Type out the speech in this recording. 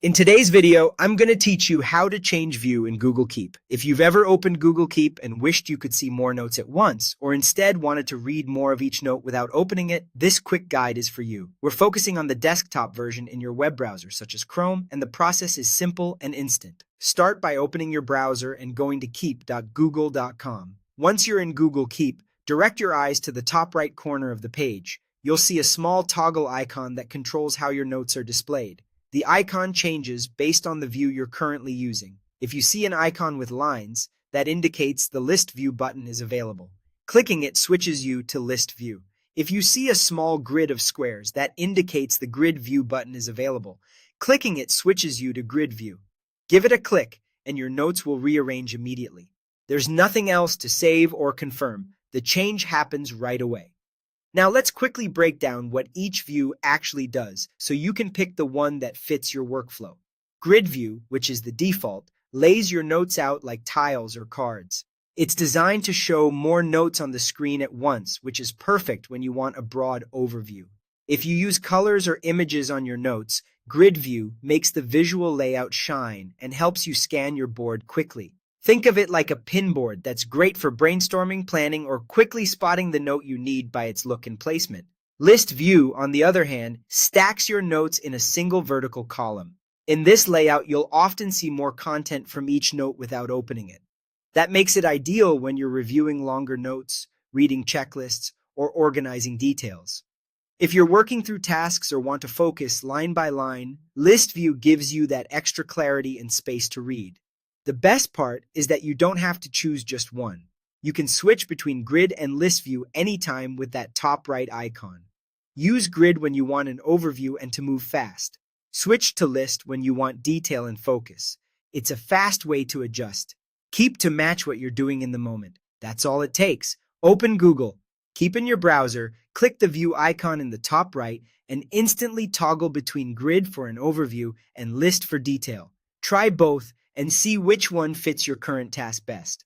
In today's video, I'm going to teach you how to change view in Google Keep. If you've ever opened Google Keep and wished you could see more notes at once, or instead wanted to read more of each note without opening it, this quick guide is for you. We're focusing on the desktop version in your web browser, such as Chrome, and the process is simple and instant. Start by opening your browser and going to keep.google.com. Once you're in Google Keep, direct your eyes to the top right corner of the page. You'll see a small toggle icon that controls how your notes are displayed. The icon changes based on the view you're currently using. If you see an icon with lines, that indicates the List View button is available. Clicking it switches you to List View. If you see a small grid of squares, that indicates the Grid View button is available. Clicking it switches you to Grid View. Give it a click, and your notes will rearrange immediately. There's nothing else to save or confirm. The change happens right away. Now let's quickly break down what each view actually does so you can pick the one that fits your workflow. Grid View, which is the default, lays your notes out like tiles or cards. It's designed to show more notes on the screen at once, which is perfect when you want a broad overview. If you use colors or images on your notes, Grid View makes the visual layout shine and helps you scan your board quickly. Think of it like a pinboard that's great for brainstorming, planning, or quickly spotting the note you need by its look and placement. List View, on the other hand, stacks your notes in a single vertical column. In this layout, you'll often see more content from each note without opening it. That makes it ideal when you're reviewing longer notes, reading checklists, or organizing details. If you're working through tasks or want to focus line by line, List View gives you that extra clarity and space to read. The best part is that you don't have to choose just one. You can switch between Grid and List View anytime with that top right icon. Use Grid when you want an overview and to move fast. Switch to List when you want detail and focus. It's a fast way to adjust. Keep to match what you're doing in the moment. That's all it takes. Open Google, keep in your browser, click the View icon in the top right, and instantly toggle between Grid for an overview and List for detail. Try both and see which one fits your current task best.